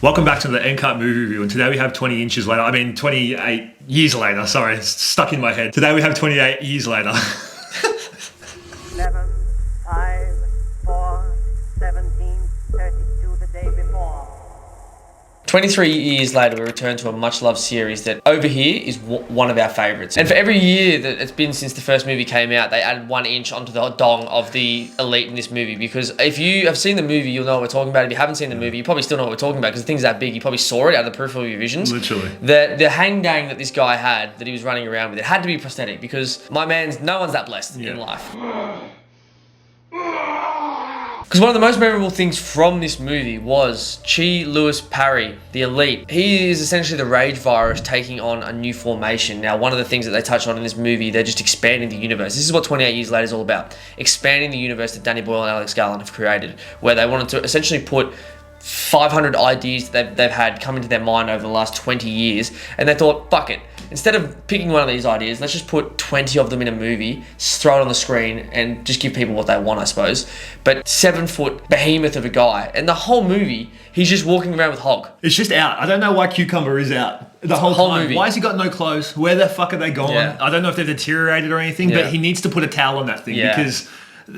Welcome back to the NCUT movie review, and today we have 28 years later, sorry, it's stuck in my head. Today we have 28 years later. 11, 5, 4, 17, 32 the day before. 23 years later, we return to a much-loved series that over here is one of our favourites. And for every year that it's been since the first movie came out, they added 1 inch onto the dong of the elite in this movie. Because if you have seen the movie, you'll know what we're talking about. If you haven't seen the movie, you probably still know what we're talking about because the thing's that big. You probably saw it out of the peripheral of your visions. Literally. The hang dang that this guy had, that he was running around with, it had to be prosthetic because no one's that blessed in life. Because one of the most memorable things from this movie was Chi Lewis Parry, the elite. He is essentially the rage virus taking on a new formation. Now, one of the things that they touch on in this movie, they're just expanding the universe. This is what 28 Years Later is all about. Expanding the universe that Danny Boyle and Alex Garland have created, where they wanted to essentially put 500 ideas that they've had come into their mind over the last 20 years, and they thought, fuck it. Instead of picking one of these ideas, let's just put 20 of them in a movie, throw it on the screen, and just give people what they want, I suppose. But 7-foot behemoth of a guy, and the whole movie, he's just walking around with Hog. It's just out. I don't know why Cucumber is out the whole time. Movie. Why has he got no clothes? Where the fuck are they gone? Yeah. I don't know if they've deteriorated or anything, but he needs to put a towel on that thing because...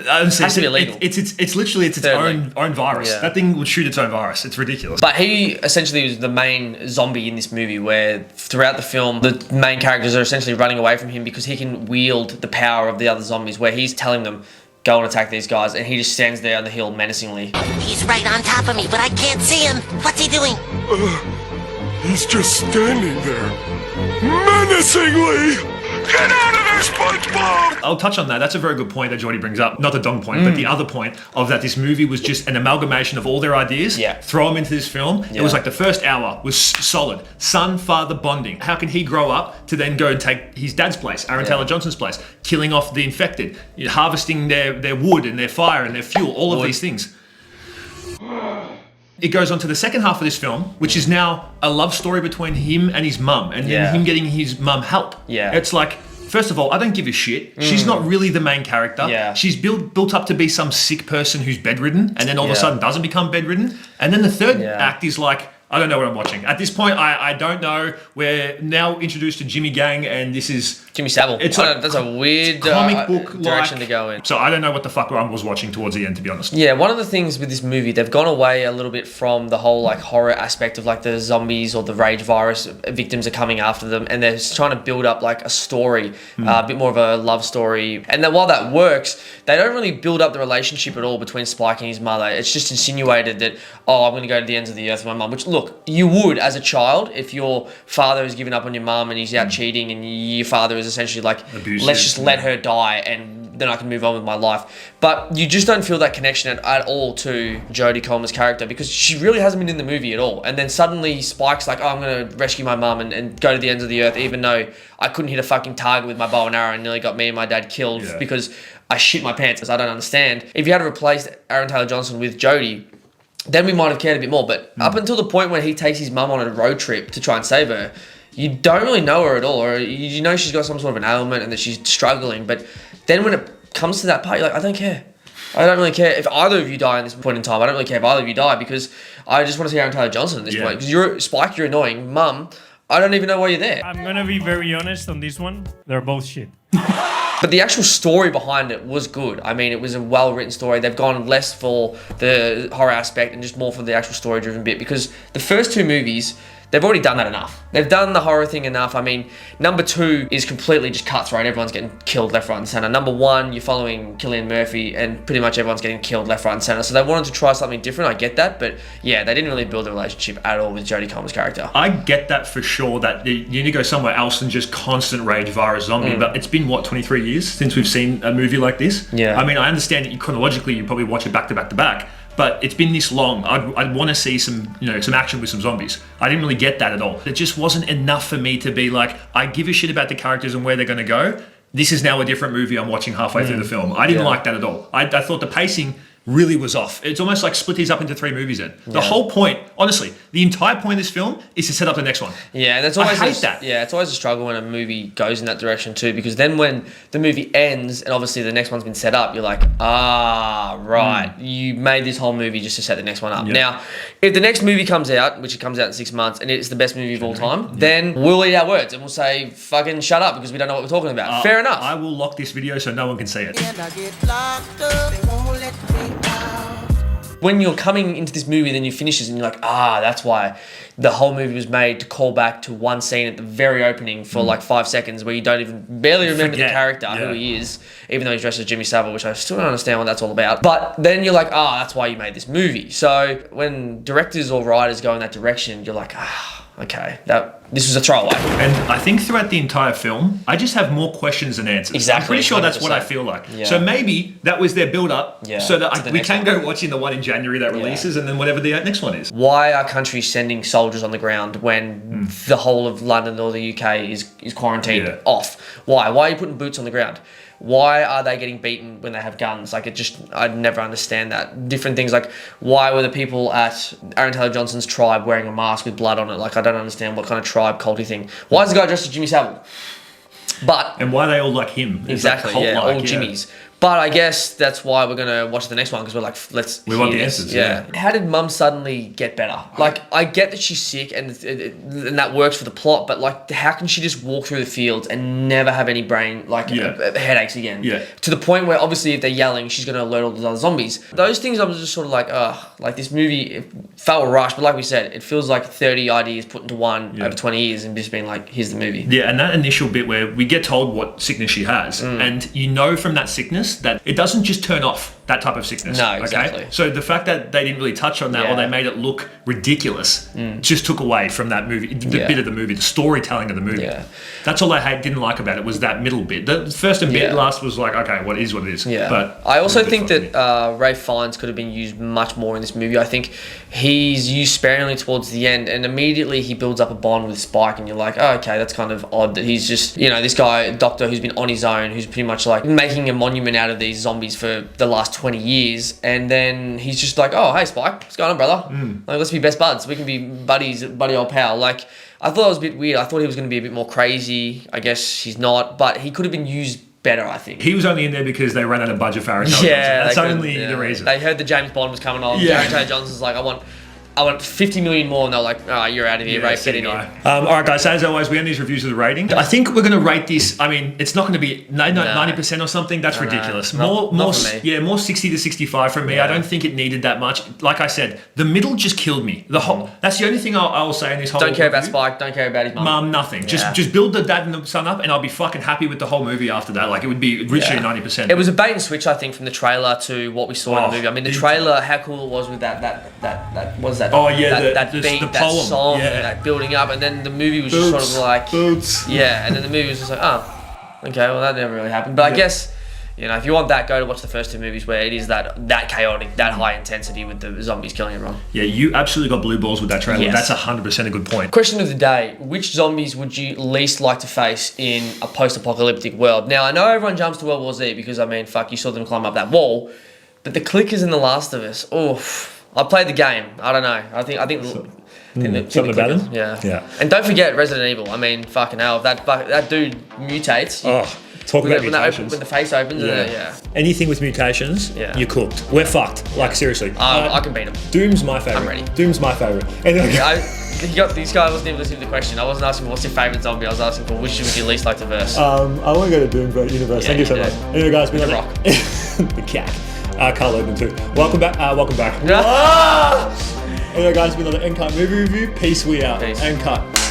Honestly, it has to be illegal. It's literally its own virus. Yeah. That thing would shoot its own virus. It's ridiculous. But he essentially was the main zombie in this movie, where throughout the film, the main characters are essentially running away from him because he can wield the power of the other zombies, where he's telling them, go and attack these guys, and he just stands there on the hill menacingly. He's right on top of me, but I can't see him. What's he doing? He's just standing there, menacingly. Get out of there, SpongeBob! I'll touch on that. That's a very good point that Jordy brings up. Not the dong point, but the other point of that this movie was just an amalgamation of all their ideas. Yeah. Throw them into this film. Yeah. It was like the first hour was solid. Son-father bonding. How can he grow up to then go and take his dad's place, Aaron Taylor Johnson's place, killing off the infected, harvesting their wood and their fire and their fuel, all of these things. It goes on to the second half of this film, which is now a love story between him and his mum, and then him getting his mum help. Yeah. It's like, first of all, I don't give a shit. She's not really the main character. Yeah. She's built up to be some sick person who's bedridden, and then all of a sudden doesn't become bedridden. And then the third act is like, I don't know what I'm watching. At this point, I don't know. We're now introduced to Jimmy Gang, and this is... Jimmy Savile. It's like that's a weird comic book direction to go in. So I don't know what the fuck I was watching towards the end, to be honest. Yeah, one of the things with this movie, they've gone away a little bit from the whole like horror aspect of like the zombies or the rage virus victims are coming after them, and they're just trying to build up like a story, a bit more of a love story. And then while that works, they don't really build up the relationship at all between Spike and his mother. It's just insinuated that, oh, I'm going to go to the ends of the earth with my mum, which look, you would as a child if your father has given up on your mum and he's out cheating, and your father is essentially like, abusive, let's just let her die and then I can move on with my life. But you just don't feel that connection at all to Jodie Comer's character, because she really hasn't been in the movie at all. And then suddenly Spike's like, oh, I'm going to rescue my mum and go to the ends of the earth, even though I couldn't hit a fucking target with my bow and arrow and nearly got me and my dad killed because I shit my pants. I don't understand. If you had replaced Aaron Taylor Johnson with Jodie, then we might have cared a bit more. But up until the point where he takes his mum on a road trip to try and save her, you don't really know her at all, or you know she's got some sort of an ailment and that she's struggling. But then when it comes to that part, you're like, I don't care. I don't really care if either of you die at this point in time. I don't really care if either of you die, because I just want to see Aaron Taylor Johnson at this point. Because you're Spike, you're annoying. Mum, I don't even know why you're there. I'm gonna be very honest on this one. They're both shit. But the actual story behind it was good. I mean, it was a well-written story. They've gone less for the horror aspect and just more for the actual story-driven bit, because the first two movies, they've already done that enough. They've done the horror thing enough. I mean, number 2 is completely just cutthroat. Everyone's getting killed left, right, and center. Number 1, you're following Cillian Murphy, and pretty much everyone's getting killed left, right, and center. So they wanted to try something different. I get that, but yeah, they didn't really build a relationship at all with Jodie Comer's character. I get that for sure, that you need to go somewhere else than just constant rage virus zombie. But it's been, what, 23 years since we've seen a movie like this? Yeah. I mean, I understand that chronologically you probably watch it back to back to back, but it's been this long. I'd want to see some action with some zombies. I didn't really get that at all. It just wasn't enough for me to be like, I give a shit about the characters and where they're going to go. This is now a different movie I'm watching halfway through the film. I didn't like that at all. I thought the pacing really was off. It's almost like split these up into 3 movies then. The whole point, honestly, the entire point of this film is to set up the next one. Yeah, and that's always I hate that. Yeah, it's always a struggle when a movie goes in that direction too, because then when the movie ends and obviously the next one's been set up, you're like, right, you made this whole movie just to set the next one up. Yeah. Now, if the next movie comes out, which it comes out in 6 months, and it's the best movie of all time, then we'll eat our words and we'll say, fucking shut up, because we don't know what we're talking about. Fair enough. I will lock this video so no one can see it. When you're coming into this movie, then you finish it and you're like, that's why the whole movie was made to call back to one scene at the very opening for like 5 seconds where you don't even barely remember the character, who he is, even though he's dressed as Jimmy Savile, which I still don't understand what that's all about. But then you're like, that's why you made this movie. So when directors or writers go in that direction, you're like, okay, this was a throwaway. And I think throughout the entire film, I just have more questions than answers. Exactly. I'm pretty sure that's 100%. what I feel like. Yeah. So maybe that was their build-up so that we next can one. go watching the one in January that releases and then whatever the next one is. Why are countries sending soldiers on the ground when the whole of London or the UK is quarantined off? Why? Why are you putting boots on the ground? Why are they getting beaten when they have guns? Like, I'd never understand that. Different things like, why were the people at Aaron Taylor Johnson's tribe wearing a mask with blood on it? Like, I don't understand what kind of tribe culty thing. Why is the guy dressed as Jimmy Savile? And why are they all like him? It's Exactly, like all Jimmys. But I guess that's why we're going to watch the next one, because we're like, we want the hear this. answers, yeah. How did Mum suddenly get better? Like, I get that she's sick and that works for the plot, but like, how can she just walk through the fields and never have any brain, headaches again? Yeah. To the point where obviously if they're yelling, she's going to alert all the other zombies. Those things I was just sort of like this movie, it felt rushed, but like we said, it feels like 30 ideas put into one over 20 years and just being like, here's the movie. Yeah, and that initial bit where we get told what sickness she has, and you know from that sickness that it doesn't just turn off that type of sickness. No, exactly. So the fact that they didn't really touch on that or they made it look ridiculous just took away from that movie, the bit of the movie, the storytelling of the movie. Yeah. That's all I didn't like about it, was that middle bit. The first and last was like, okay, what it is. Yeah. But I also think that Ralph Fiennes could have been used much more in this movie. I think he's used sparingly towards the end, and immediately he builds up a bond with Spike, and you're like, okay, that's kind of odd that he's just, this guy, doctor, who's been on his own, who's pretty much like making a monument out of these zombies for the last 20 years, and then he's just like, oh, hey, Spike, what's going on, brother? Like, let's be best buds. We can be buddies, buddy old pal. Like, I thought it was a bit weird. I thought he was going to be a bit more crazy. I guess he's not, but he could have been used better, I think. he was only in there because they ran out of budget for Aaron Taylor Johnson. That's only the reason. They heard the James Bond was coming on. Yeah. Aaron Taylor Johnson's like, I want 50 million more, and they're like, you're out of here, Ray, get in here. All right, guys, as always, we end these reviews with a rating. I think we're going to rate this, I mean, it's not going to be 90% or something. That's ridiculous. Not for me. More 60 to 65 from me. I don't think it needed that much. Like I said, the middle just killed me. That's the only thing I'll say in this whole Don't care about review. Spike, don't care about his mum. Nothing. Just build the dad and the son up, and I'll be fucking happy with the whole movie after that. Like, it would be literally 90%. It was a bait and switch, I think, from the trailer to what we saw in the movie. I mean, the trailer, how cool it was with that what was that? Oh, yeah, that beat, the that poem. song, Yeah. and that building up, and then the movie was just sort of like, Boots. yeah, and then the movie was just like, okay, well, that never really happened. But I guess, if you want that, go to watch the first 2 movies where it is that chaotic, that high intensity with the zombies killing everyone. Yeah, you absolutely got blue balls with that trailer. Yes. That's 100% a good point. Question of the day: which zombies would you least like to face in a post-apocalyptic world? Now, I know everyone jumps to World War Z because, I mean, fuck, you saw them climb up that wall, but the clickers in The Last of Us, I played the game. I don't know. I think Something about them? Yeah. And don't forget Resident Evil. I mean, fucking hell, if that dude mutates. Talk about mutations. When the face opens. Anything with mutations, you're cooked. We're fucked. Like, seriously. I can beat him. Doom's my favourite. I'm ready. Doom's my favourite. Anyway. This guy wasn't even listening to the question. I wasn't asking what's your favourite zombie. I was asking for which would you least like to verse. I want to go to Doom universe. Thank you so much. Anyway, guys, The Rock. The cat. Carl Urban too. Welcome back. Anyway, guys, it's been another NCUT movie review. Peace, we out. Peace. NCUT.